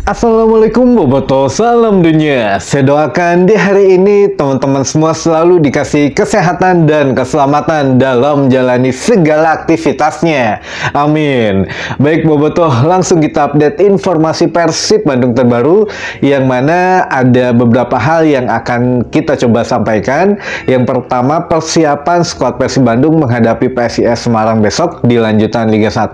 Assalamualaikum Boboto, salam dunia. Saya doakan di hari ini teman-teman semua selalu dikasih kesehatan dan keselamatan dalam menjalani segala aktivitasnya. Amin. Baik Boboto, langsung kita update informasi Persib Bandung terbaru, yang mana ada beberapa hal yang akan kita coba sampaikan. Yang pertama, persiapan skuad Persib Bandung menghadapi PSIS Semarang besok di lanjutan Liga 1,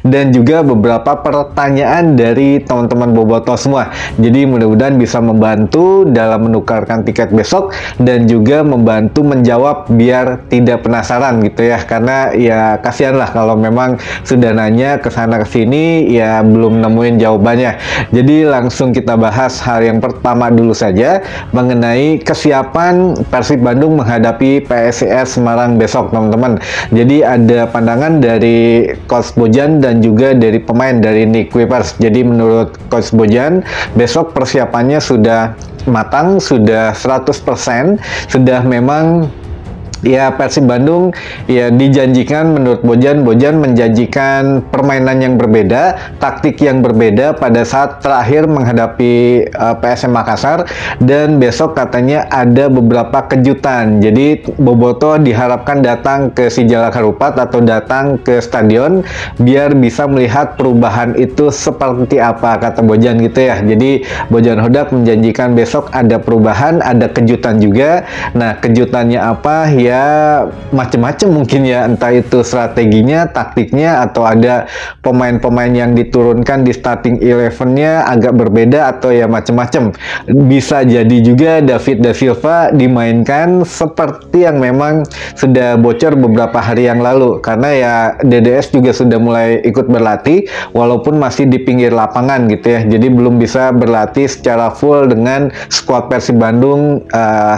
dan juga beberapa pertanyaan dari teman-teman Boboto semua. Jadi mudah-mudahan bisa membantu dalam menukarkan tiket besok dan juga membantu menjawab biar tidak penasaran gitu ya, karena ya kasihan lah kalau memang sudah nanya ke sana ke sini ya belum nemuin jawabannya. Jadi langsung kita bahas hal yang pertama dulu saja mengenai kesiapan Persib Bandung menghadapi PSIS Semarang besok, teman-teman. Jadi ada pandangan dari Coach Bojan dan juga dari pemain dari Nick Kuipers. Jadi menurut Coach Bojan, besok persiapannya sudah matang, sudah 100%, sudah memang ya Persib Bandung ya dijanjikan, menurut Bojan menjanjikan permainan yang berbeda, taktik yang berbeda pada saat terakhir menghadapi PSM Makassar, dan besok katanya ada beberapa kejutan. Jadi Boboto diharapkan datang ke Sijalak Harupat atau datang ke stadion biar bisa melihat perubahan itu seperti apa, kata Bojan gitu ya. Jadi Bojan Hodak menjanjikan besok ada perubahan, ada kejutan juga. Nah, kejutannya apa ya? Macam-macam mungkin ya, entah itu strateginya, taktiknya, atau ada pemain-pemain yang diturunkan di starting 11-nya agak berbeda, atau ya macam-macam. Bisa jadi juga David Da Silva dimainkan seperti yang memang sudah bocor beberapa hari yang lalu, karena ya DDS juga sudah mulai ikut berlatih walaupun masih di pinggir lapangan gitu ya. Jadi belum bisa berlatih secara full dengan skuad Persib Bandung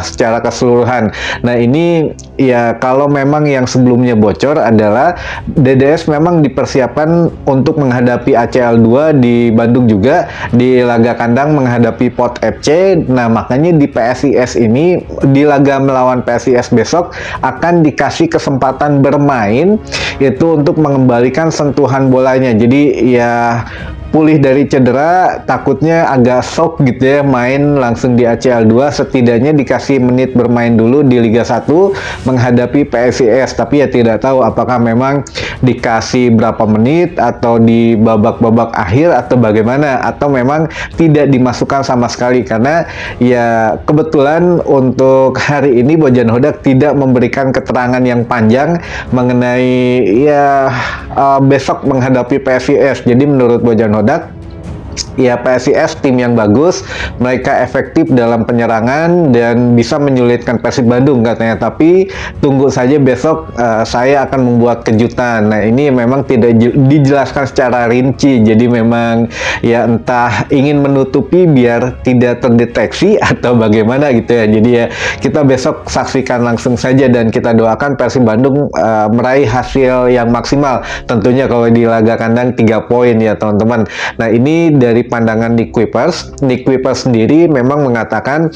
secara keseluruhan. Nah, ini ya kalau memang yang sebelumnya bocor adalah DDS memang dipersiapkan untuk menghadapi ACL 2 di Bandung juga, di laga kandang menghadapi Pot FC. Nah, makanya di PSIS ini, di laga melawan PSIS besok akan dikasih kesempatan bermain itu untuk mengembalikan sentuhan bolanya. Jadi ya pulih dari cedera, takutnya agak shock gitu ya, main langsung di ACL 2, setidaknya dikasih menit bermain dulu di Liga 1 menghadapi PSIS. Tapi ya tidak tahu apakah memang dikasih berapa menit atau di babak-babak akhir atau bagaimana, atau memang tidak dimasukkan sama sekali, karena ya kebetulan untuk hari ini Bojan Hodak tidak memberikan keterangan yang panjang mengenai ya besok menghadapi PSIS. Jadi menurut Bojan Hodak ya PSIS tim yang bagus, mereka efektif dalam penyerangan dan bisa menyulitkan Persib Bandung katanya. Tapi tunggu saja besok, saya akan membuat kejutan. Nah, ini memang tidak dijelaskan secara rinci, jadi memang ya entah ingin menutupi biar tidak terdeteksi atau bagaimana gitu ya. Jadi ya kita besok saksikan langsung saja, dan kita doakan Persib Bandung meraih hasil yang maksimal. Tentunya kalau di laga kandang 3 poin ya teman-teman. Nah, ini dari pandangan Nick Kuipers. Nick Kuipers sendiri memang mengatakan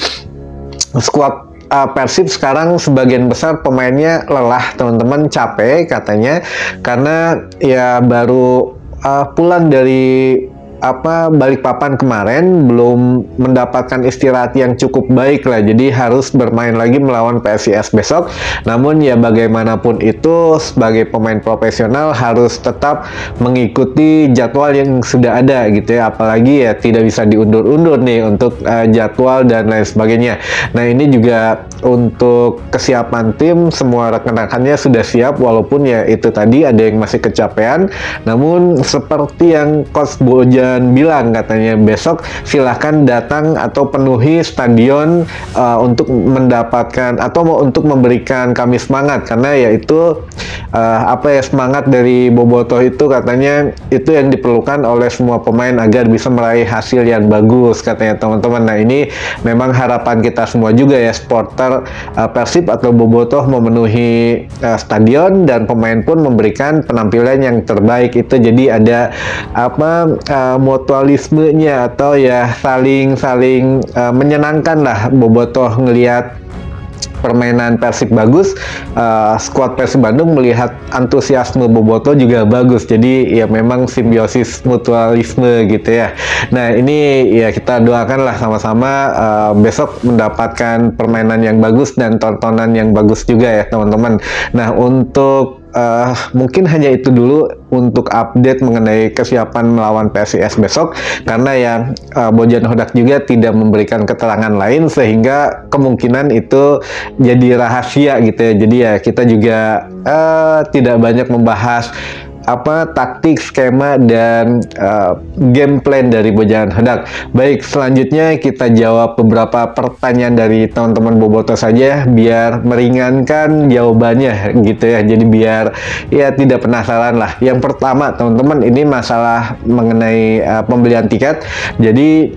skuad Persib sekarang sebagian besar pemainnya lelah teman-teman, capek katanya, karena ya baru pulang dari Balikpapan kemarin, belum mendapatkan istirahat yang cukup baik lah, jadi harus bermain lagi melawan PSIS besok. Namun ya bagaimanapun itu sebagai pemain profesional harus tetap mengikuti jadwal yang sudah ada gitu ya, apalagi ya tidak bisa diundur-undur nih untuk jadwal dan lain sebagainya. Nah, ini juga untuk kesiapan tim, semua rekan-rekannya sudah siap, walaupun ya itu tadi ada yang masih kecapean. Namun seperti yang Coach Bojan bilang, katanya besok silahkan datang atau penuhi stadion untuk mendapatkan atau untuk memberikan kami semangat, karena yaitu semangat dari Boboto itu katanya itu yang diperlukan oleh semua pemain agar bisa meraih hasil yang bagus katanya teman-teman. Nah, ini memang harapan kita semua juga ya, supporter Persib atau Boboto memenuhi stadion, dan pemain pun memberikan penampilan yang terbaik itu. Jadi ada mutualismenya atau ya saling menyenangkan lah Bobotoh ngelihat permainan Persib bagus, skuad Persib Bandung melihat antusiasme Boboto juga bagus. Jadi ya memang simbiosis mutualisme gitu ya. Nah ini ya kita doakanlah sama-sama besok mendapatkan permainan yang bagus dan tontonan yang bagus juga ya teman-teman. Nah untuk mungkin hanya itu dulu untuk update mengenai kesiapan melawan PSIS besok, karena ya Bojan Hodak juga tidak memberikan keterangan lain sehingga kemungkinan itu jadi rahasia gitu ya. Jadi ya kita juga tidak banyak membahas taktik, skema, dan game plan dari Bojan Hodak. Baik, selanjutnya kita jawab beberapa pertanyaan dari teman-teman Boboto saja biar meringankan jawabannya gitu ya. Jadi biar ya tidak penasaran lah. Yang pertama teman-teman, ini masalah mengenai pembelian tiket. Jadi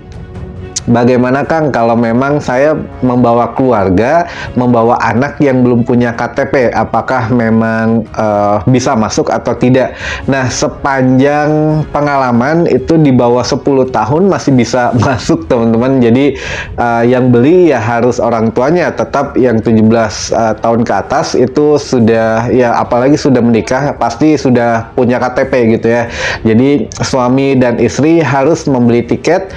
bagaimana Kang kalau memang saya membawa keluarga, membawa anak yang belum punya KTP, apakah memang bisa masuk atau tidak? Nah, sepanjang pengalaman itu di bawah 10 tahun masih bisa masuk teman-teman. Jadi yang beli ya harus orang tuanya, tetap yang 17 tahun ke atas itu sudah ya, apalagi sudah menikah pasti sudah punya KTP gitu ya. Jadi suami dan istri harus membeli tiket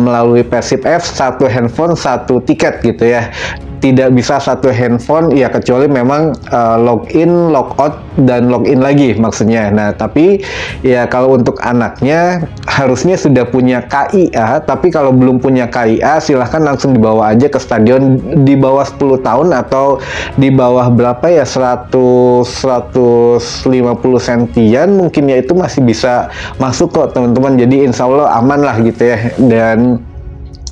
melalui Persib F, satu handphone satu tiket gitu ya. Tidak bisa satu handphone ya, kecuali memang login, logout, dan login lagi maksudnya. Nah tapi ya kalau untuk anaknya harusnya sudah punya KIA, tapi kalau belum punya KIA silahkan langsung dibawa aja ke stadion di bawah 10 tahun atau di bawah berapa ya, 150 sentian mungkin ya, itu masih bisa masuk kok teman-teman. Jadi insya Allah aman lah gitu ya, dan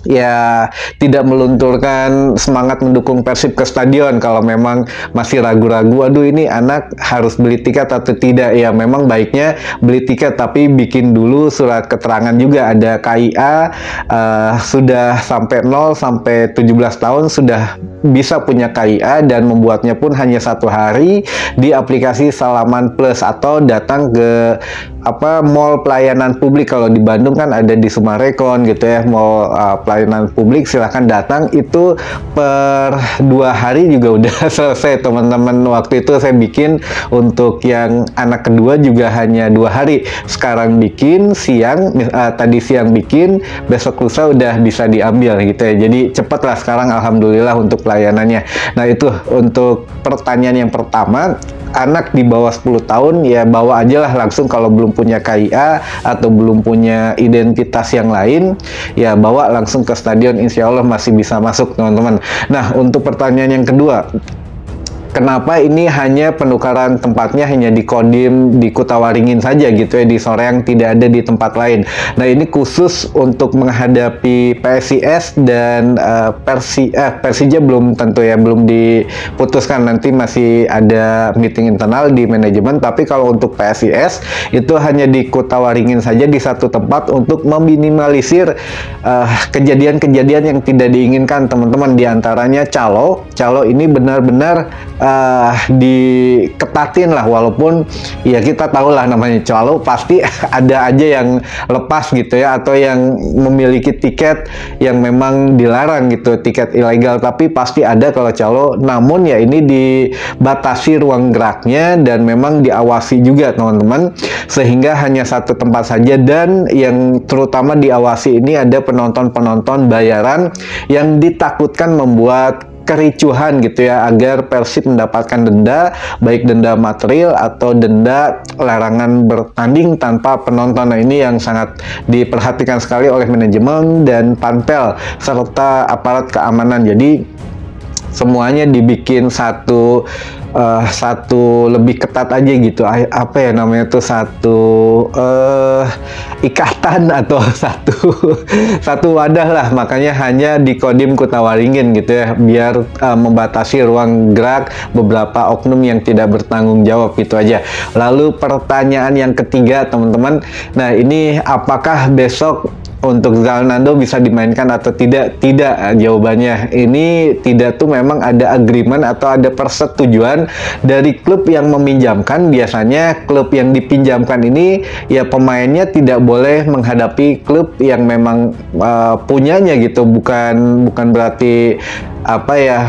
ya tidak melunturkan semangat mendukung Persib ke stadion kalau memang masih ragu-ragu, aduh ini anak harus beli tiket atau tidak. Ya memang baiknya beli tiket, tapi bikin dulu surat keterangan juga, ada KIA, sudah sampai 0 sampai 17 tahun sudah bisa punya KIA, dan membuatnya pun hanya 1 hari di aplikasi Salaman Plus atau datang ke mall pelayanan publik. Kalau di Bandung kan ada di Sumarekon gitu ya, mall pelayanan publik, silahkan datang. Itu per 2 hari juga udah selesai teman-teman. Waktu itu saya bikin untuk yang anak kedua juga hanya 2 hari. Sekarang bikin siang, tadi siang bikin, besok lusa udah bisa diambil gitu ya. Jadi cepet lah sekarang alhamdulillah untuk pelayanannya. Nah itu untuk pertanyaan yang pertama. Anak di bawah 10 tahun ya bawa aja lah langsung, kalau belum punya KIA atau belum punya identitas yang lain ya bawa langsung ke stadion, insya Allah masih bisa masuk teman-teman. Nah untuk pertanyaan yang kedua, kenapa ini hanya penukaran tempatnya hanya di Kodim di Kutawaringin saja gitu ya, di Soreang, tidak ada di tempat lain. Nah ini khusus untuk menghadapi PSIS dan Persija belum tentu ya, belum diputuskan, nanti masih ada meeting internal di manajemen. Tapi kalau untuk PSIS itu hanya di Kutawaringin saja, di satu tempat, untuk meminimalisir kejadian-kejadian yang tidak diinginkan teman-teman. Di antaranya calo ini benar-benar diketatin lah, walaupun ya kita tahu lah namanya calo pasti ada aja yang lepas gitu ya, atau yang memiliki tiket yang memang dilarang gitu, tiket ilegal, tapi pasti ada kalau calo. Namun ya ini dibatasi ruang geraknya dan memang diawasi juga teman-teman, sehingga hanya satu tempat saja. Dan yang terutama diawasi ini ada penonton-penonton bayaran yang ditakutkan membuat kericuhan gitu ya, agar Persib mendapatkan denda, baik denda material atau denda larangan bertanding tanpa penonton. Nah ini yang sangat diperhatikan sekali oleh manajemen dan Panpel serta aparat keamanan. Jadi semuanya dibikin satu lebih ketat aja gitu, apa ya namanya tuh, satu ikatan atau satu wadah lah. Makanya hanya di Kodim Kutawaringin gitu ya, biar membatasi ruang gerak beberapa oknum yang tidak bertanggung jawab, gitu aja. Lalu pertanyaan yang ketiga teman-teman, nah ini apakah besok untuk Zalnando bisa dimainkan atau tidak? Tidak, jawabannya. Ini tidak tuh memang ada agreement atau ada persetujuan dari klub yang meminjamkan. Biasanya klub yang dipinjamkan ini ya pemainnya tidak boleh menghadapi klub yang memang punyanya gitu. Bukan berarti apa ya,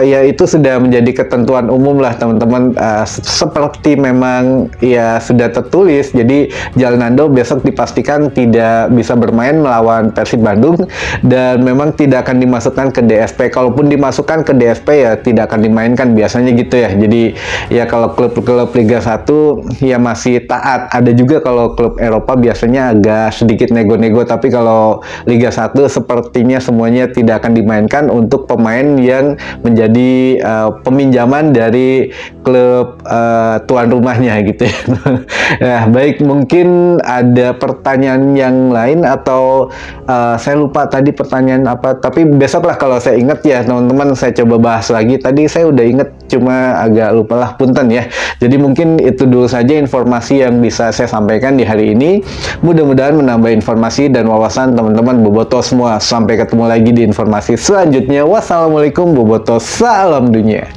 ya itu sudah menjadi ketentuan umum lah teman-teman, seperti memang ya sudah tertulis. Jadi Jalnando besok dipastikan tidak bisa bermain melawan Persib Bandung dan memang tidak akan dimasukkan ke DSP. Kalaupun dimasukkan ke DSP ya tidak akan dimainkan, biasanya gitu ya. Jadi ya kalau klub-klub Liga 1 ya masih taat. Ada juga kalau klub Eropa biasanya agak sedikit nego-nego, tapi kalau Liga 1 sepertinya semuanya tidak akan dimainkan untuk pemain yang menjadi peminjaman dari klub tuan rumahnya gitu ya. Nah, baik, mungkin ada pertanyaan yang lain atau saya lupa tadi pertanyaan apa, tapi besok lah kalau saya ingat ya teman-teman saya coba bahas lagi. Tadi saya udah inget cuma agak lupa lah, punten ya. Jadi mungkin itu dulu saja informasi yang bisa saya sampaikan di hari ini. Mudah-mudahan menambah informasi dan wawasan teman-teman bobotoh semua. Sampai ketemu lagi di informasi selanjutnya. Wassalamualaikum bobotoh, salam dunia.